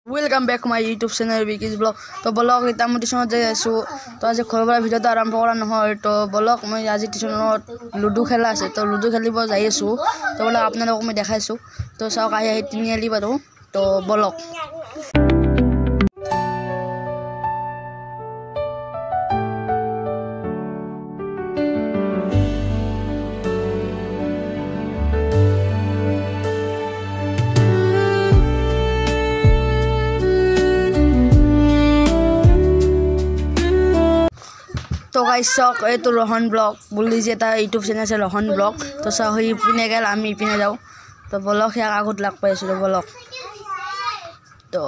Welcome back to my YouTube channel Vicky's Vlog. तो blog इतना मैं टीशन जाई आसो तो आज खरबरा भिडिओ तो आरंभ करा নহয় तो ब्लॉग मैं आज टीशनत लुडो खेला আছে तो लुडो खेलिब যাই আছো তো বলা আপোনালোকক মই দেখাইছো তো চাওক আহি তিনিআলি বাৰু তো ব্লগ तो गाइस चौक ये तो रोहन ब्लॉग बोल दीजिए था यूट्यूब चैनल से रोहन ब्लॉग तो सब ही इपिने गल आम इपिने जाऊँ तो ब्लॉग या आगत लग पाई तो ब्लॉग तो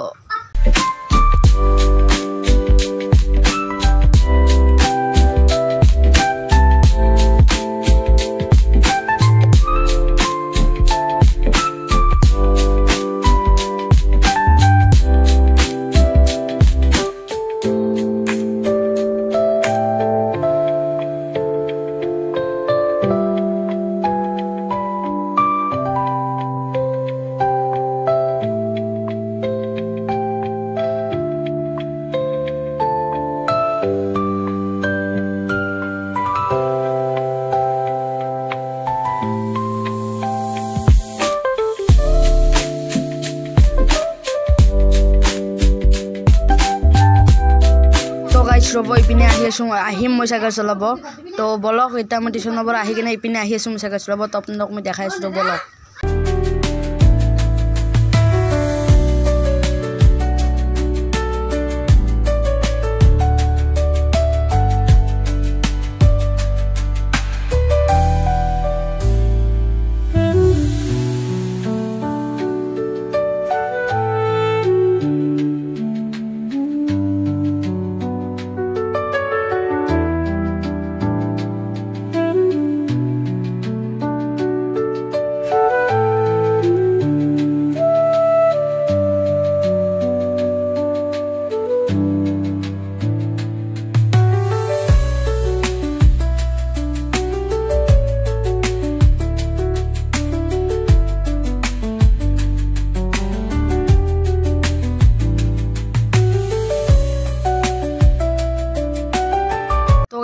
रब इपिने আহিম মই সাইকেল চলাব তো ব্লগ এটা মই টিউশনৰ পৰা আহি কিনে ইপিনে আহি আছো মই সাইকেল চলাব তো আপোনালোকক মই দেখাই আছো তো ব্লগ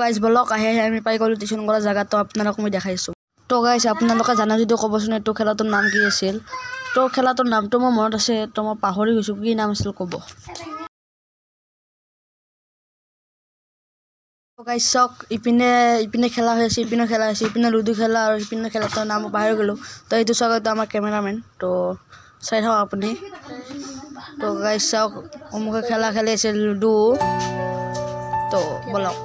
गाइस ब्लॉग आহে আমি পাই গলো টিউশন কৰা জায়গা তো আপোনালোকক মই দেখাইছো তো গাইস আপোনালোকে জানা যদি কবচোন এটো খেলাটোৰ নাম কি আছিল তো খেলাটোৰ নামটো মই মনত আছে তো মই পাহৰি গৈছো কি নাম আছিল কব তো গাইস চক ইপিনে খেলা হৈ আছে ইপিনে লুডু খেলা আৰু ইপিনে খেলাটোৰ নাম পাহৰি গলো তো এইটো চকটো আমাৰ ক্যামেৰাম্যান তো চাই থাকক আপুনি তো গাইস চক অমুকে খেলা খেলি আছে লুডু তো ব্লগ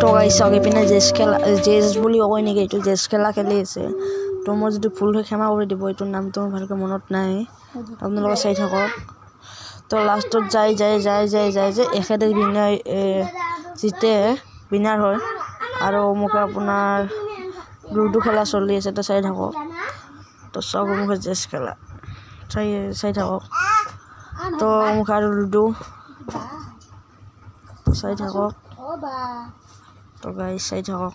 তো গাইস আগে পিনে জেস বুলি কয় নেকি এইটো জেস খেলা খেলি আছে তো মই যদি ফুল হৈ ক্ষমা কৰি দিব এইটোৰ নামটো ভালকৈ মনত নাই আপোনালোকে চাই থাকক তো লাষ্টত যাই যে এখেতে বিনাৰ জিতে বিনাৰ হয় আৰু মুখে আপোনাৰ লুডু খেলা চলি আছে তো চাই থাকক তো সব মুখে জেস খেলা চাই থাকক তো মুখে আৰু লুডু চাই থাকক তো গাইস চাই থাকক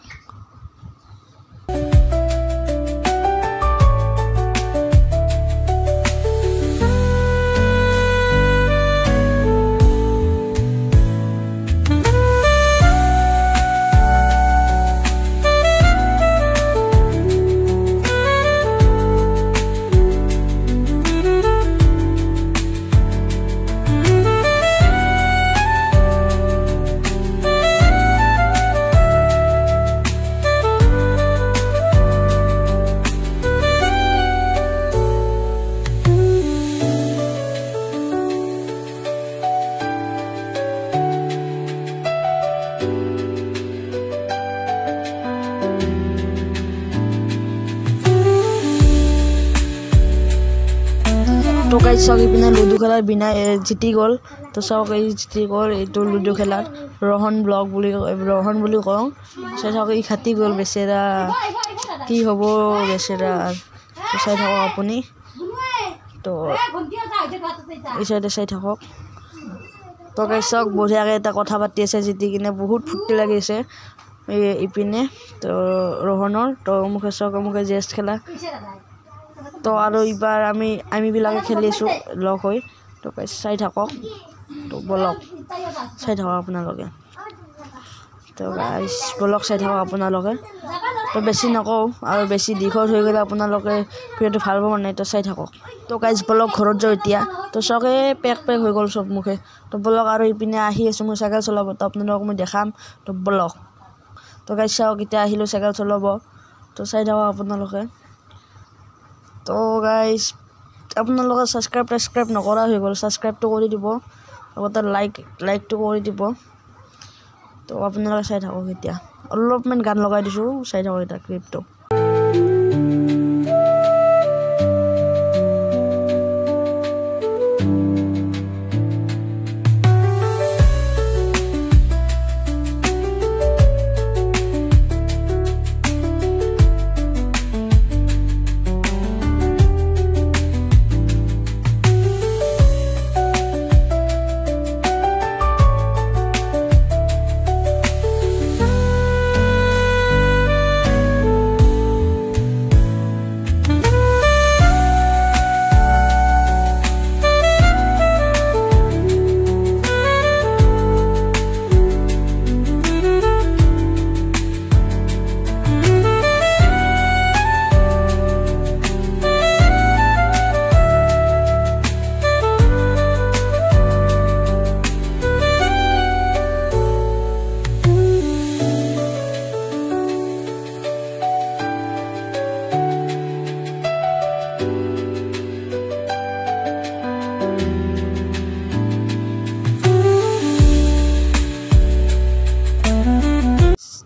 চাওক ইপিনে লুডু খেলাৰ বিনা জিতি গ'ল তো চাওক এই জিতি গ'ল এইটো লুডু খেলাৰ ৰহন বুলি কওঁ চাই থাকক ই খাটি গ'ল বেচেৰা কি হ'ব বেচেৰা তো চাই থাকক আপুনি তো এই চাইডে চাই থাকক তো গাইছ চাওক বঢ়িয়াকৈ এটা কথা পাতি আছে জিতি কিনে বহুত ফূৰ্তি লাগিছে ইপিনে তো ৰহনৰ তো অমুকে চাওক অমুকে জেষ্ট খেলা তো আৰু এইবাৰ আমিবিলাকে খেলিছোঁ লগ হৈ তো চাই থাকক তো বলক চাই থাকক আপোনালোকে তো গাইছ বলক চাই থাকক আপোনালোকে তো বেছি নকওঁ আৰু বেছি দীঘল হৈ গ'লে আপোনালোকে ভিডিঅ'টো ভাল পাব নাই তো চাই থাকক তো গাইছ বলক ঘৰত যাওঁ এতিয়া তো চাওকে পেক হৈ গ'ল চব মুখে তো বলক আৰু ইপিনে আহি আছোঁ মই চাইকেল চলাব তো আপোনালোকক মই দেখাম তো বলক তো গাইছ চাওক এতিয়া আহিলোঁ চাইকেল চলাব তো চাই থাকক আপোনালোকে তো গাইছ আপোনালোকে ছাবস্ক্ৰাইব নকৰা হৈ গ'ল ছাবস্ক্ৰাইবটো কৰি দিব লগতে লাইকটো কৰি দিব তো আপোনালোকে চাই থাকক এতিয়া অলপমান গান লগাই দিছোঁ চাই থাকক এতিয়া ক্লিপটো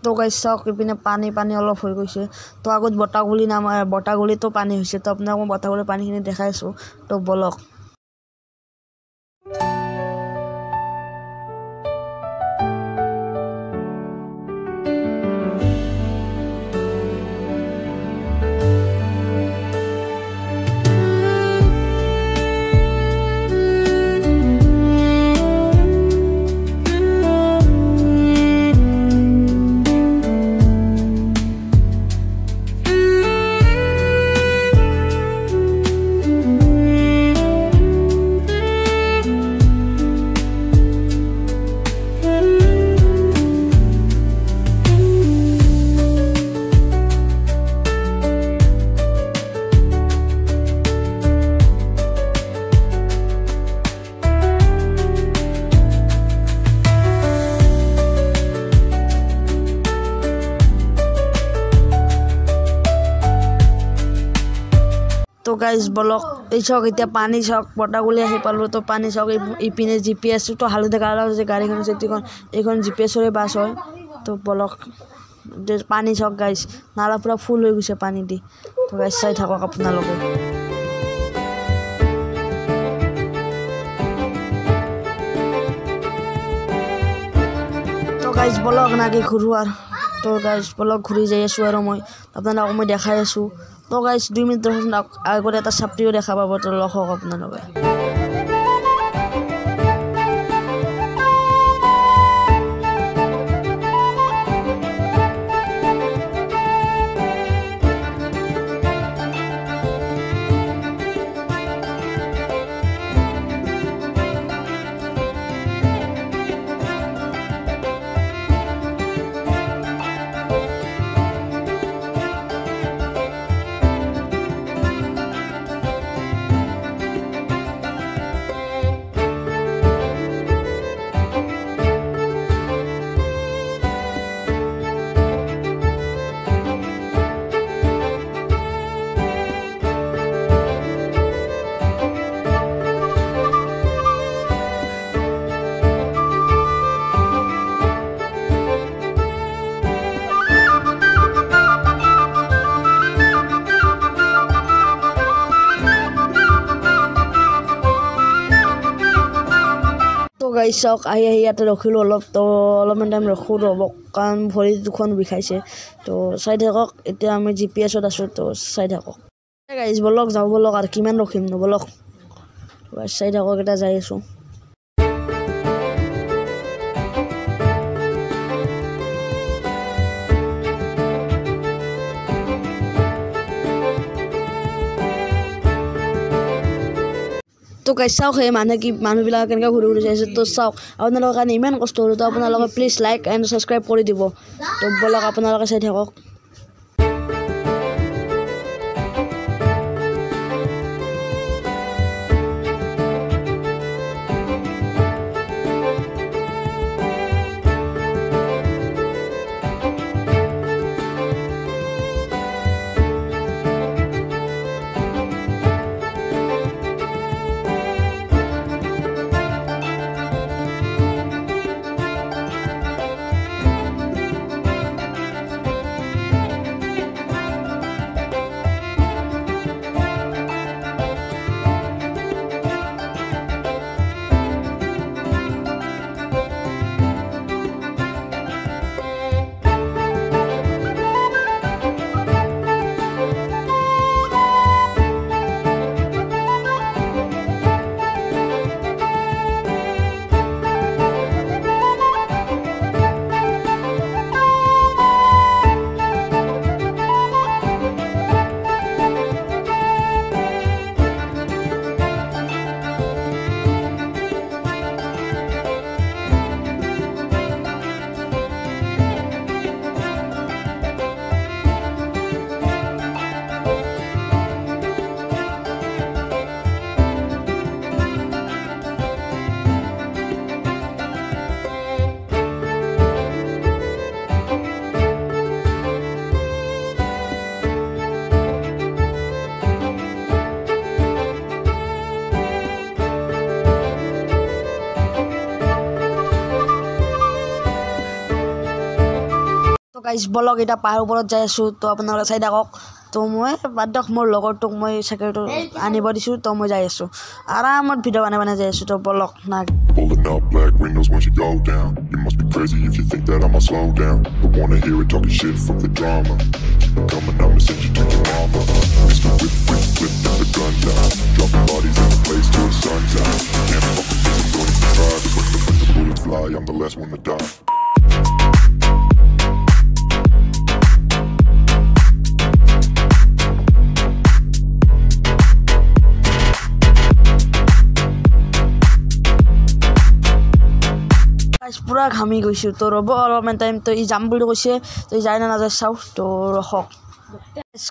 তো গাইছ চাওক ইপিনে পানী অলপ হৈ গৈছে তো আগত বটাগুলিতো পানী হৈছে তো আপোনাক মই বটাগুলিৰ পানীখিনি দেখাইছোঁ তো বলক তো গাইজ বলক এই চাওক এতিয়া পানী চাওক বটাগুলি আহি পালোঁ তো পানী চাওক ইপিনে GPS তো হালধীয়া কালাৰ যে গাড়ীখন আছে এইখন GPS-ৰে বাছ হয় তো বলক পানী চাওক গাইজ নালা পুৰা ফুল হৈ গৈছে পানী দি তো গাইজ চাই থাকক আপোনালোকে তো গাইজ বলক নাকি ঘূৰো আৰু তো গাইজ বলক ঘূৰি যাই আছোঁ আৰু মই আপোনালোকক মই দেখাই আছোঁ তো গাইজ 2 মিনিটৰ আগত এটা চাপ্ৰিও দেখা পাব তো লগ হওক আপোনালোকে গাইছ চাওক আহি ইয়াতে ৰখিলোঁ অলপ তো অলপমান টাইম ৰখোঁ ৰ'ব কাৰণ ভৰি দুখন বিষাইছে তো চাই থাকক এতিয়া আমি GPS-ত আছোঁ তো চাই থাকক গাইছ বলক যাওঁ বলক আৰু কিমান ৰখিম নো বলক চাই থাকক এতিয়া যাই আছোঁ তো গাইছ চাওক সেই মানুহবিলাক কেনেকৈ ঘূৰি ঘূৰি চাইছে তো চাওক আপোনালোকৰ কাৰণে ইমান কষ্ট কৰোঁ তো আপোনালোকে প্লিজ লাইক এণ্ড ছাবস্ক্ৰাইব কৰি দিব তো বলক আপোনালোকে চাই থাকক তো গাইছ বলক এতিয়া পাহাৰৰ ওপৰত যাই আছোঁ তো আপোনালোকে চাই থাকক তো মই বাদ দিয়ক মোৰ লগৰটোক মই চাইকেলটো আনিব দিছোঁ তো মই যাই আছোঁ আৰামত ভিডিঅ' বনাই যাই আছোঁ তো বলক না Pulling up black windows once you go down. You must be crazy if you think that I'ma slow down. But wanna hear it talking shit from the drama. Keep it coming, I'ma send you to your mama. Mr. Whip, whip, whip, get the guns out. Dropping bodies in the place till the sun's out. Can't fuck with this, don't even try. Cause when the bullets fly, I'm the last one to die. পুৰা ঘামি গৈছোঁ তো ৰ'ব অলপমান time তো ই যাম বুলি কৈছে তো ই যায় না নাযায় চাওঁ তো ৰখক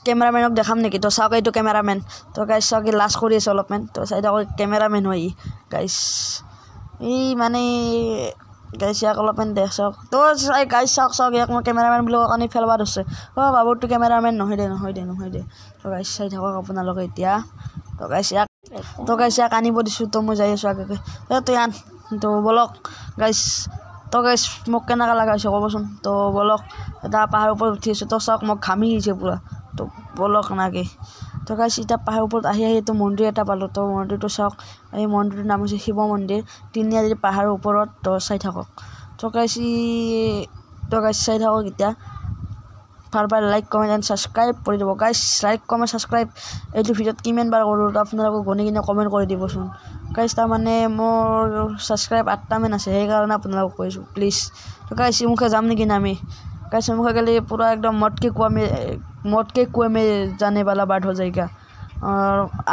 কেমেৰামেনক দেখাম নেকি তো চাওক এইটো কেমেৰামেন তো গাইছ চাওক ই লাজ কৰি আছে অলপমান তো চাই থাকক কেমেৰামেন হয় ই গাইছ ই মানে গাইছ ইয়াক অলপমান দেখ চাওক তো চাই গাইছ চাওক ইয়াক মই কেমেৰামেন বুলি কোৱা কাৰণে ফেলবা ধৰিছে অঁ বাবুটো কেমেৰামেন নহয় দে তো গাইছ চাই থাকক আপোনালোকে এতিয়া তো গাইছ ইয়াক আনিব দিছোঁ তো মই যাই আছোঁ আগে তো আন তো বলক গাইছ তো গাইছ মোক কেনেকৈ লগা হৈছে ক'বচোন তো বলক এটা পাহাৰৰ ওপৰত উঠি আছোঁ তো চাওক মোক ঘামি গৈছে পূৰা তো বলক নাগে তো গাইছ এতিয়া পাহাৰৰ ওপৰত আহি তো মন্দিৰ এটা পালোঁ তো মন্দিৰটো চাওক এই মন্দিৰটোৰ নাম হৈছে শিৱ মন্দিৰ তিনিআলিৰ পাহাৰৰ ওপৰত তো চাই থাকক তো গাইছ চাই থাকক এতিয়া বাৰ লাইক কমেণ্ট এণ্ড ছাবস্ক্ৰাইব কৰি দিব গাইছ লাইক কমেণ্ট ছাবস্ক্ৰাইব এইটো ভিডিঅ'ত কিমান বাৰ কৰোঁ তো আপোনালোকক গণি কিনে কমেণ্ট কৰি দিবচোন গাইছ তাৰমানে মোৰ ছাবস্ক্ৰাইব 8টামান আছে সেইকাৰণে আপোনালোকক কৈছোঁ প্লিজ তো গাইছ মুখে যাম নেকি আমি গাইছ মুখে গ'লে পূৰা একদম মদকে কুৱে মে জানে বালা বাট হৈ যায়গা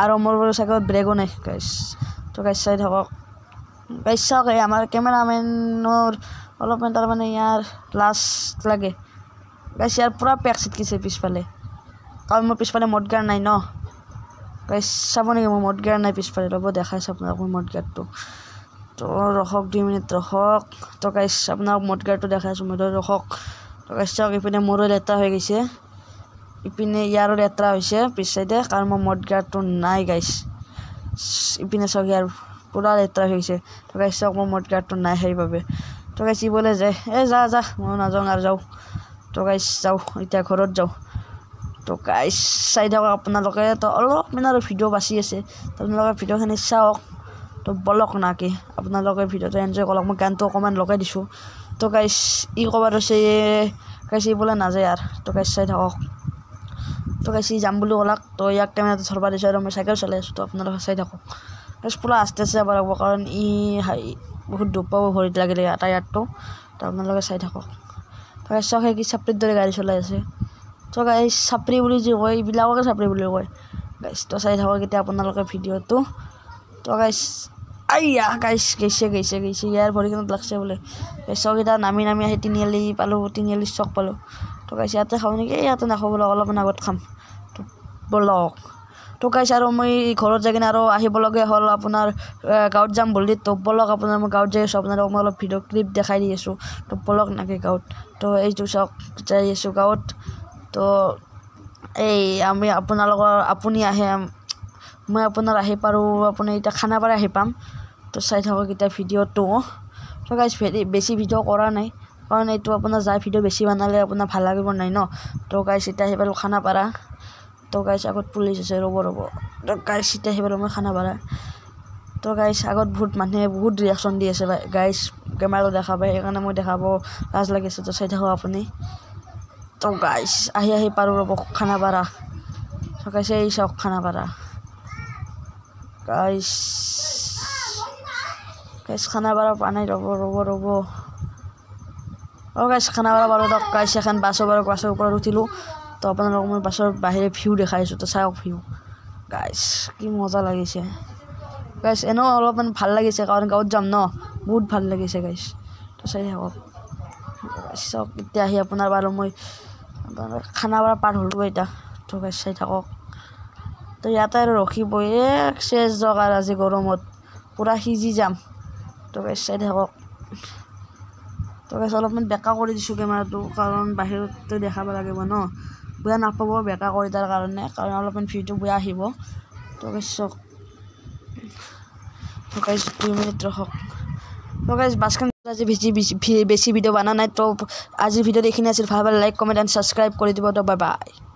আৰু মোৰ চাইকেলত ব্ৰেকো নাই গাইছ তো গাইছ চাই থাকক গাইছ চাওক এই আমাৰ কেমেৰামেনৰ অলপমান তাৰমানে ইয়াৰ লাজ লাগে গাইছ ইয়াৰ পূৰা পেক চিটকিছে পিছফালে কাৰণ মোৰ পিছফালে মদগাৰ নাই ন গাইছ চাব নেকি মোৰ মদগাৰ নাই পিছফালে ৰ'ব দেখাইছোঁ আপোনাক মোৰ মদগাৰটো তো ৰখক 2 মিনিট ৰখক তো গাইছ আপোনাক মদগাৰটো দেখাইছোঁ মই ৰখক তো গাইছ চাওক ইপিনে মোৰো লেতেৰা হৈ গৈছে ইপিনে ইয়াৰো লেতেৰা হৈছে পিছ চাইডে কাৰণ মোৰ মদগাৰটো নাই গাইছ ইপিনে চাওক ইয়াৰ পূৰা লেতেৰা হৈ গৈছে তো গাইছ চাওক মোৰ মদগাৰটো নাই সেইবাবে তো গাইছ ই বোলে যায় যা মই নাযাওঁ আৰু যাওঁ তো গাইছ যাওঁ এতিয়া ঘৰত যাওঁ তো গাইছ চাই থাকক আপোনালোকে তো অলপমান আৰু ভিডিঅ' বাচি আছে তো আপোনালোকে ভিডিঅ'খিনি চাওক তো বলক নাকি আপোনালোকে ভিডিঅ'টো এনজয় কৰক মই গানটো অকণমান লগাই দিছোঁ তো গাইছ ই ক'ৰবাত আছে গাইছ ই বোলে নাযায় আৰু তো গাইছ চাই থাকক তো গাইছ ই যাম বুলি ক'লাক তো ইয়াক কেমেৰাটো ধৰবা দিছোঁ আৰু মই চাইকেল চলাই আছোঁ তো আপোনালোকে চাই থাকক গাইছ পুৰা আস্তে আস্তে যাব লাগিব কাৰণ ই বহুত দুখ পাব ভৰিত লাগিলে টায়াৰটো তো আপোনালোকে চাই থাকক তো গাইছ চাওক সেই কি চাপৰিৰ দৰে গাড়ী চলাই আছে তো গাইছ চাপৰি বুলি যি কয় এইবিলাককে চাপৰি বুলি কয় গাইছ তো চাই থাকক এতিয়া আপোনালোকে ভিডিঅ'টো তো গাইছ আইয়া গাইছ গৈছে ইয়াৰ ভৰিখনত লাগছে বোলে গাইছক এতিয়া নামি আহি তিনিআলি পালোঁ তিনিআলি চক পালোঁ তো গাইছ ইয়াতে খাওঁ নেকি ইয়াতে নাখাওঁ বোলে অলপমান আগত খাম তো বলক তো গাইছ আৰু মই ঘৰত যাই কিনে আৰু আহিবলগীয়া হ'ল আপোনাৰ গাঁৱত যাম বুলি তো বলক আপোনাৰ মই গাঁৱত যাই আছোঁ আপোনালোকক মই অলপ ভিডিঅ' ক্লিপ দেখাই দি আছোঁ তো বলক নাকি গাঁৱত তো এইটো চাওক যাই আছোঁ গাঁৱত তো এই আমি আপুনি আহে মই আপোনাৰ আহি পাৰোঁ আপুনি এতিয়া খানাপাৰা আহি পাম তো চাই থাকক এতিয়া ভিডিঅ'টো তো গাইছ বেছি ভিডিঅ' কৰা নাই কাৰণ এইটো আপোনাৰ যাৰ ভিডিঅ' বেছি বনালে আপোনাৰ ভাল লাগিব নাই ন তো গাইছ এতিয়া আহি পালোঁ খানাপাৰা তো গাইছ আগত পুলিচ আছে ৰ'ব তো গাইছ এতিয়া আহি পালোঁ মই খানাপাৰা তো গাইছ আগত বহুত মানুহে বহুত ৰিয়েকশ্যন দি আছে গাইছ কেমেৰাটো দেখা পায় সেইকাৰণে মই দেখাব লাজ লাগিছে তো চাই থাকক আপুনি তো গাইছ আহি পাৰোঁ ৰ'ব খানাপাৰা তো গাইছ এই চাওক খানাপাৰা গাইছ খানাপাৰা পোৱা নাই ৰ'ব গাইছ খানাপাৰা পালোঁ তো গাইছ এখন বাছৰ ওপৰত উঠিলোঁ তো আপোনালোকক মই বাছৰ বাহিৰে ভিউ দেখাই আছোঁ তো চাওক ভিউ গাইছ কি মজা লাগিছে গাইছ এনেও অলপমান ভাল লাগিছে কাৰণ গাঁৱত যাম ন বহুত ভাল লাগিছে গাইছ তো চাই থাকক চাওক এতিয়া আহি আপোনাৰ বাৰু মই খানাপাৰা পাৰ হ'লোঁ এতিয়া তো গাইছ চাই থাকক তো ইয়াতে আৰু ৰখিবই চেচ যাওক আৰু আজি গৰমত পূৰা সিজি যাম তো গাইছ চাই থাকক তো গাইছ অলপমান বেকা কৰি দিছোঁ কেমেৰাটো কাৰণ বাহিৰতো দেখাব লাগিব ন বেয়া নাপাব বেকা কৰি তাৰ কাৰণে কাৰণ অলপমান ভিউটো বেয়া আহিব তো গাইছ চাওক তো গাইছ 2 মিনিট ৰখক তো গাইছ বাছখন আজি বেছি ভিডিঅ' বনা নাই তো আজিৰ ভিডিঅ'ত এইখিনি আছিল ভাল লাইক কমেণ্ট এণ্ড ছাবস্ক্ৰাইব কৰি দিব তো বাই বাই